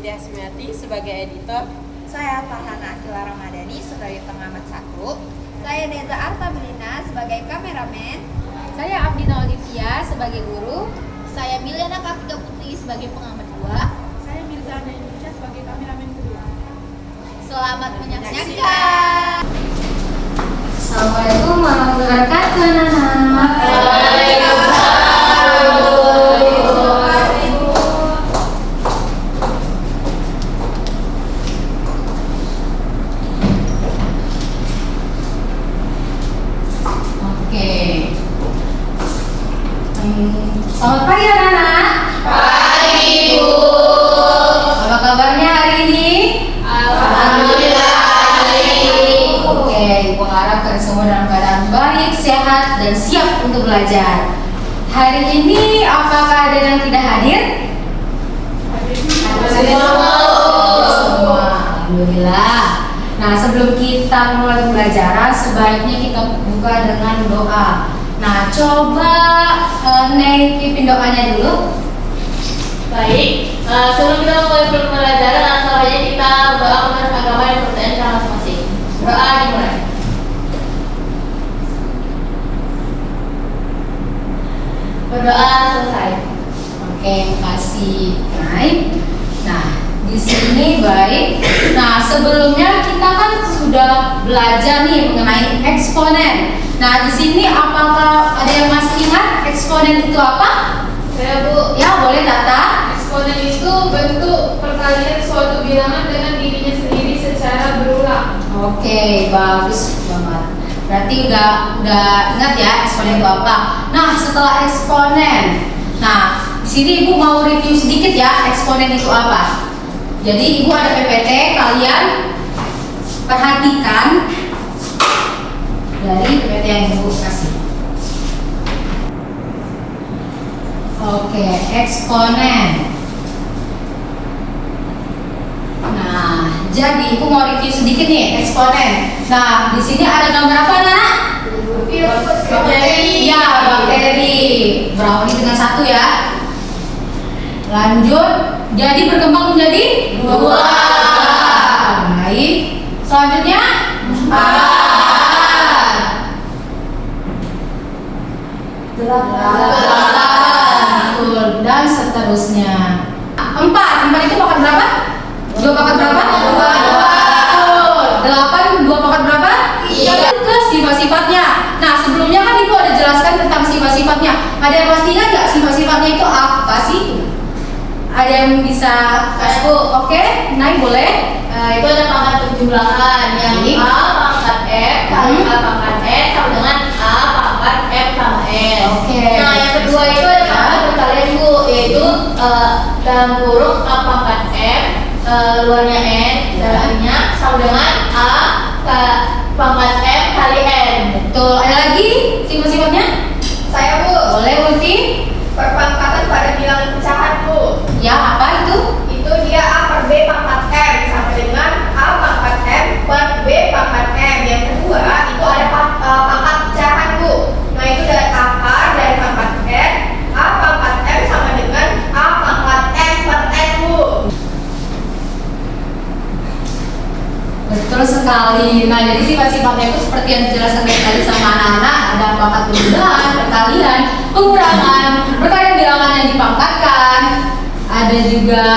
Widya Sumiati sebagai editor. Saya Farhana Akila Ramadhani sebagai pengamat 1. Saya Neza Artabilina sebagai kameramen. Saya Abdina Olivia sebagai guru. Saya Miliana Kartika Putri sebagai pengamat 2. Saya Mirza Indonesia sebagai kameramen kedua. Selamat menyaksikan. Assalamualaikum warahmatullahi wabarakatuh, anak-anak. Oke. Selamat pagi anak-anak. Pagi, Bu. Apa kabarnya hari ini? Alhamdulillah. Oke, Ibu harap kalian semua dalam keadaan baik, sehat, dan siap untuk belajar. Hari ini apakah ada yang tidak hadir? Semua. Alhamdulillah. Nah, sebelum kita mulai pembelajaran, sebaiknya kita buka dengan doa. Nah, coba Nek pimpin doanya dulu. Baik, sebelum kita mulai pembelajaran, langsung saja kita berdoa menurut agama dan percayaan kita masing-masing. Doa dimulai. Berdoa selesai. Oke, makasih. Baik. Nah, di sini baik. Nah, sebelumnya kita kan sudah belajar nih mengenai eksponen. Nah, di sini apakah ada yang masih ingat eksponen itu apa? Saya, Bu. Ya, boleh Tata. Eksponen itu bentuk perkalian suatu bilangan dengan dirinya sendiri secara berulang. Oke, bagus banget. Berarti udah ingat ya eksponen itu apa? Nah, setelah eksponen. Nah, di sini Ibu mau review sedikit ya eksponen itu apa. Jadi Ibu ada PPT, kalian perhatikan dari PPT yang Ibu kasih. Oke, eksponen. Nah, jadi Ibu mau review sedikit nih eksponen. Nah, di sini ada gambar apa, Nak? Bakteri. Ya, bakteri. Berawali dengan 1 ya. Lanjut, jadi berkembang menjadi 2. Baik. Selanjutnya 4. 8. Betul. Dan seterusnya. 4 itu pangkat berapa? 2 pangkat berapa? 2. 8 2 pangkat berapa? 3. Ke sifat-sifatnya. Nah, sebelumnya kan Ibu ada jelaskan tentang sifat-sifatnya. Ada yang pasti ingat nggak sifat-sifatnya itu apa sih? Ada yang bisa kasih Bu? Oke, naik boleh. Itu ada pangkat penjumlahan yang Baik. A pangkat F kali A pangkat N sama dengan A pangkat F tambah N. Oke. Nah, yang kedua itu ada pangkat perkalian, Bu, yaitu dalam kurung A pangkat F luarnya N dalamnya sama dengan A pangkat F kali N. Betul. Ada lagi sifat-sifatnya? Saya, Bu. Boleh, Ulfi? Perpangkatan pada bilangan pecahan, Bu. Ya, apa itu? Itu dia A per B pangkat M sama dengan A pangkat M per B pangkat M. Yang kedua itu ada pangkat pecahan, Bu. Nah, itu dari akar dari pangkat N, A pangkat M sama dengan A pangkat M per N, Bu. Betul sekali. Nah, jadi sifat-sifatnya itu seperti yang dijelaskan tadi sama anak-anak, ada pangkat penjumlahan, perkalian, pengurangan, perkalian bilangan yang dipangkatkan, ada juga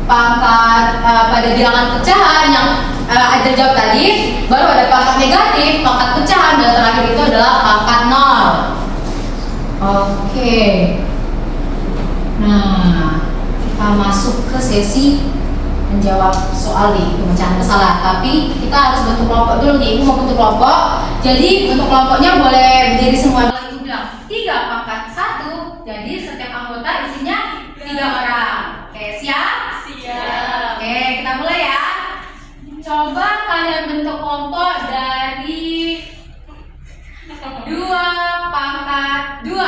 pangkat pada bilangan pecahan yang ada jawab tadi, baru ada pangkat negatif, pangkat pecahan, dan terakhir itu adalah pangkat 0. Oke. Nah, kita masuk ke sesi menjawab soal nih, pemecahan kesalahan. Tapi kita harus bentuk kelompok dulu nih. Ibu mau bentuk kelompok. Jadi bentuk kelompoknya boleh berdiri semua. Ibu bilang 3 pangkat 1. Jadi setiap anggota isinya 3 orang. Oke, siap? Siap. Oke, kita mulai ya. Coba kalian bentuk kelompok dari 2 pangkat 2.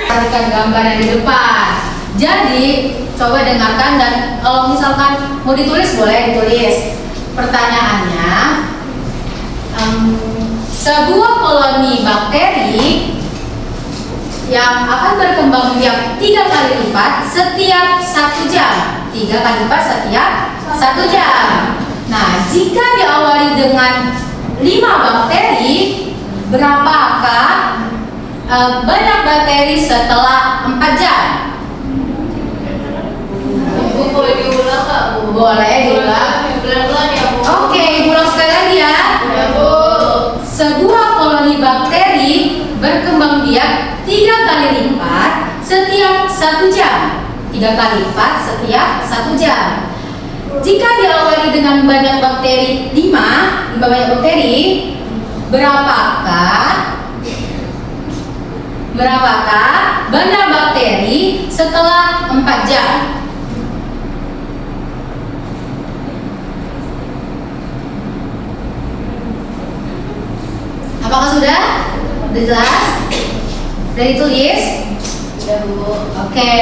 Perhatikan gambar yang di depan. Jadi, coba dengarkan dan kalau misalkan mau ditulis boleh ditulis. Pertanyaannya, sebuah koloni bakteri yang akan berkembang biak 3 kali lipat setiap 1 jam. 3 kali lipat setiap 1 jam. Nah, jika diawali dengan 5 bakteri, berapakah banyak bakteri setelah 4 jam? Bu, boleh diulang nggak, Bu? Boleh diulang. Pelan-pelan ya, Bu. Oke, ulang sekali lagi ya. Ya, Bu. Sebuah koloni bakteri berkembang biak 3 kali lipat setiap 1 jam. 3 kali lipat setiap 1 jam. Jika diawali dengan banyak bakteri 5 banyak bakteri, berapakah banyak bakteri setelah 4 jam? Apakah sudah? Sudah jelas? Sudah ditulis? Sudah, Bu. Oke,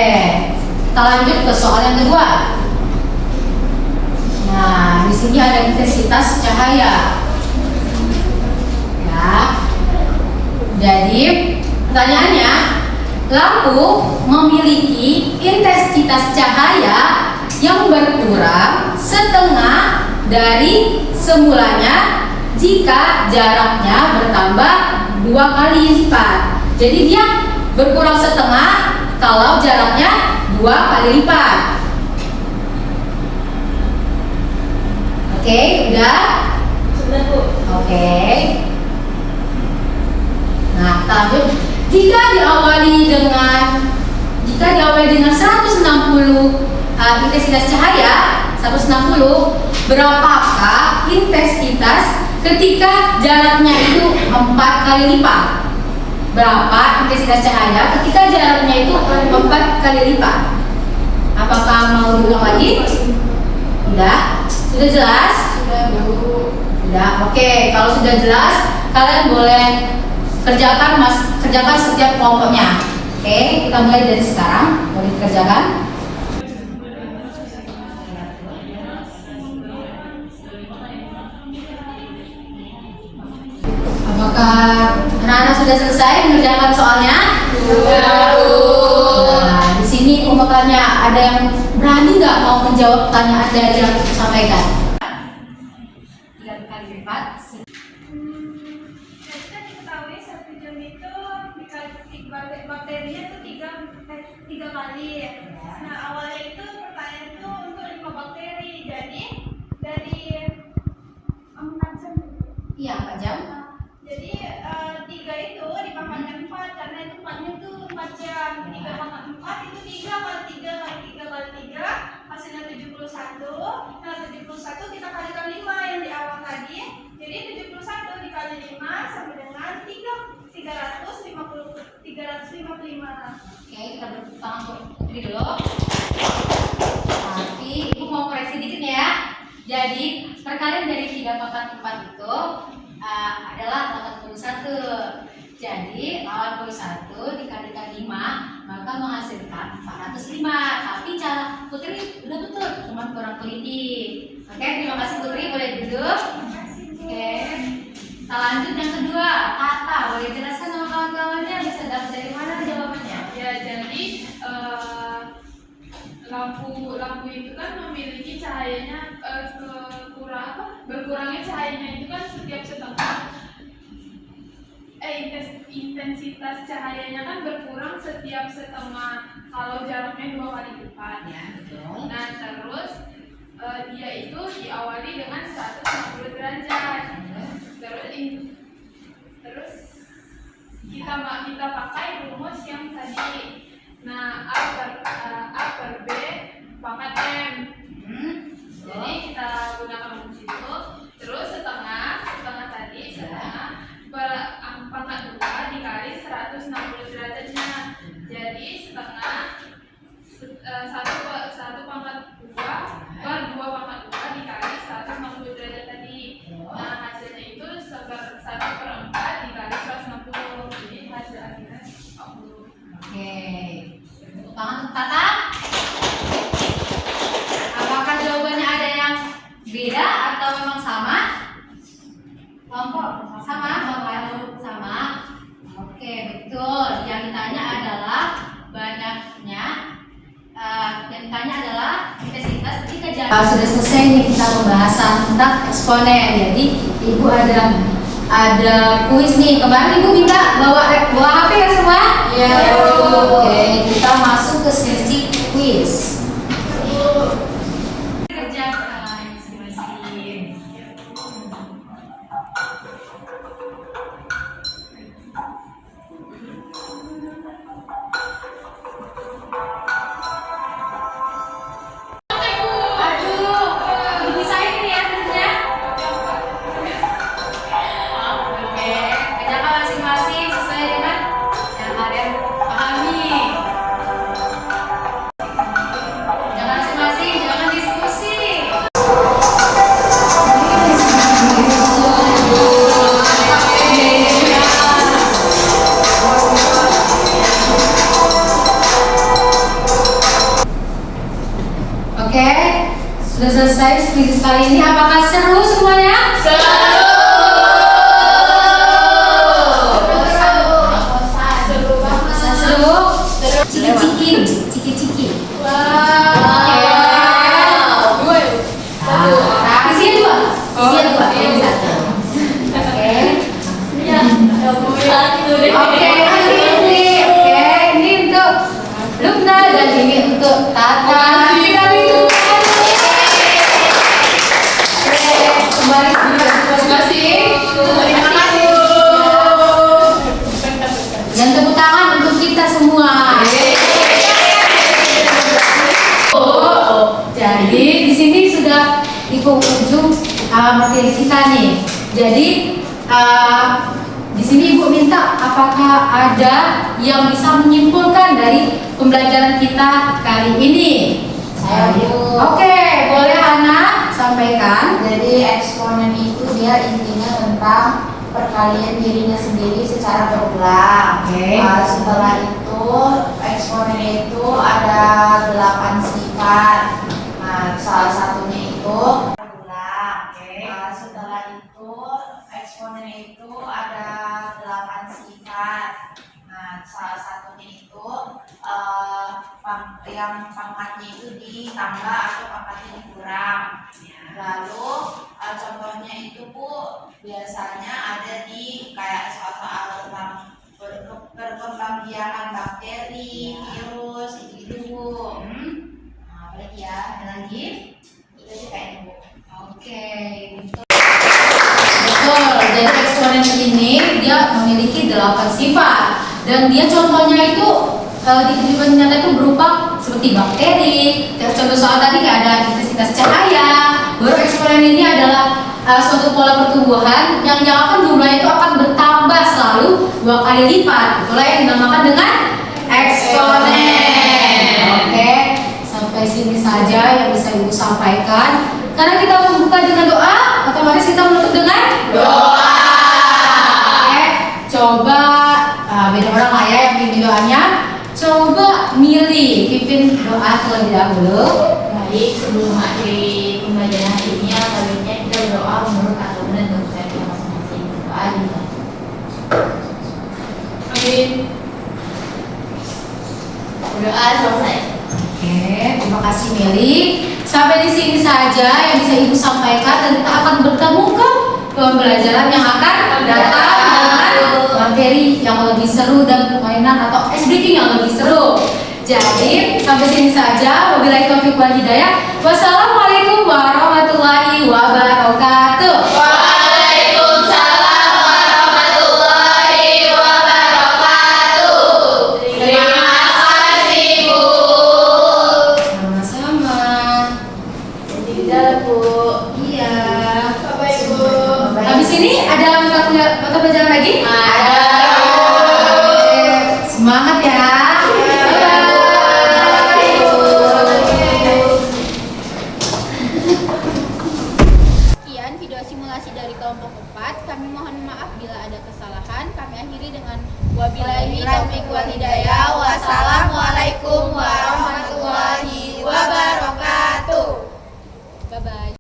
kita lanjut ke soal yang kedua. Nah, di sini ada intensitas cahaya. Ya. Jadi, pertanyaannya, lampu memiliki intensitas cahaya yang berkurang setengah dari semulanya jika jaraknya bertambah 2 kali lipat. Jadi dia berkurang setengah kalau jaraknya 2 kali lipat. Oke, udah? Sudah, Bu. Oke. Nah, kita lanjut. Jika diawali dengan 160 intensitas cahaya, 160, berapakah intensitas ketika jaraknya itu 4 kali lipat? Berapa intensitas cahaya ketika jaraknya itu 4 kali lipat? Apakah mau diulang lagi? Udah? Sudah jelas? Sudah, Bu. Sudah. Oke, kalau sudah jelas, kalian boleh kerjakan setiap kelompoknya. Oke, kita mulai dari sekarang. Boleh dikerjakan. Apakah anak-anak sudah selesai mengerjakan soalnya? Sudah, Bu. Nah, di sini mau tanya, ada yang berani nggak mau menjawab pertanyaan dari yang aku sampaikan? 3 kali lipat. Kita diketahui 1 jam itu bakterinya itu 3 kali. Nah, awalnya itu pertanyaan itu untuk 5 bakteri. Jadi dari 4 jam. Iya, 4 jam. Jadi 3 itu dipangkatkan 4 karena itu 4-nya itu 4 jam. 3 pangkat 4 itu 3 kali 3 kali 3 kali 3 hasilnya 71. Nah, 71 kita kalikan 5 yang di awal tadi. Jadi 71 dikali 5 sama dengan 355. Oke, kita bertepuk tangan untuk Putri dulu. Tapi Ibu mau koreksi dikit ya. Jadi perkalian dari 3 pangkat 4 itu adalah 81. Jadi 81 dikalikan 5 maka menghasilkan 405. Tapi cara Putri udah betul, cuma kurang teliti. Oke, terima kasih Putri, boleh duduk. Oke, kita lanjut yang kedua. Tata, boleh jelaskan sama kawan-kawannya bisa dapat dari mana jawabannya? Ya, jadi lampu itu kan memiliki cahayanya berkurangnya cahayanya itu kan setiap setengah. Intensitas cahayanya kan berkurang setiap setengah kalau jaraknya 2 kali lipat. Ya, betul. Nah, terus dia itu diawali dengan 160 derajat. Terus kita pakai rumus yang tadi. Nah, A per B pangkat M. Jadi kita gunakan rumus itu. Terus setengah pangkat 2 dikali 160 derajatnya. Jadi setengah 1 pangkat 2 Sudah selesai nih kita pembahasan tentang eksponen. Jadi ibu ada kuis nih. Kemarin ibu minta bawa HP ya semua? Iya. Oke, kita masuk ke sesi kuis. Kerjakan masing-masing. Oke, sudah selesai kuis kali ini. Apakah seru semuanya? Seru. Ciki-ciki. Isinya dua. Oke, ini untuk Lubna dan ini untuk Tata. Kembali masing-masing. Terima kasih. Dan tepuk tangan untuk kita semua. Jadi di sini sudah di penghujung materi kita nih. Jadi di sini ibu minta apakah ada yang bisa menyimpulkan dari pembelajaran kita kali ini? Saya, Bu. Oke, boleh Hana sampaikan. Jadi eksponen itu dia intinya tentang perkalian dirinya sendiri secara berulang. Oke. Setelah itu eksponen itu ada 8 sifat. Nah, salah satunya itu berulang. Oke. Setelah itu eksponen itu ada 8 sifat. Nah, salah satunya itu yang pangkatnya itu ditambah atau pangkatnya dikurang. Lalu contohnya itu Bu, biasanya ada di kayak soal-soal tentang perkembangbiakan bakteri, virus, itu Bu. Nah, apalagi ya, ada lagi? Itu sih kayaknya Bu. Oke. Betul. Jadi eksponen ini dia memiliki 8 sifat dan dia contohnya itu di kehidupan nyata itu berupa seperti bakteri. Contoh soal tadi kayak ada intensitas cahaya. Baru eksponen ini adalah suatu pola pertumbuhan yang akan jumlahnya itu akan bertambah selalu 2 kali lipat. Itulah yang dinamakan dengan eksponen. Oke, sampai sini saja yang bisa ibu sampaikan. Karena kita membuka dengan doa, otomatis kita menutup dengan doa. Oke, coba beda orang lah ya yang pimpin doanya. Coba milih pimpin doa terlebih dahulu. Baik, sebelum akhiri pembelajaran hari ini, selanjutnya kita berdoa menurut agama dan kepercayaan kita masing-masing. Berdoa juga. Amin. Berdoa selesai. Oke, terima kasih Meli. Sampai di sini saja yang bisa ibu sampaikan dan kita akan bertemu ke pembelajaran yang akan datang dengan materi yang lebih seru dan permainan atau ice breaking yang lebih seru. Jadi sampai sini saja. Wabillahi taufiq wal hidayah. Wassalamualaikum warahmatullahi wabarakatuh. Waalaikumsalam warahmatullahi wabarakatuh. Terima kasih Bu. Sama-sama. Tidak Bu. Iya. Bapak Ibu. Habis ini ada mata pelajaran lagi? Ada. Oke, semangat ya. Sekian video simulasi dari kelompok 4. Kami mohon maaf bila ada kesalahan. Kami akhiri dengan wabillahi taufiq wal hidayah. Wassalamualaikum warahmatullahi wabarakatuh. Bye bye.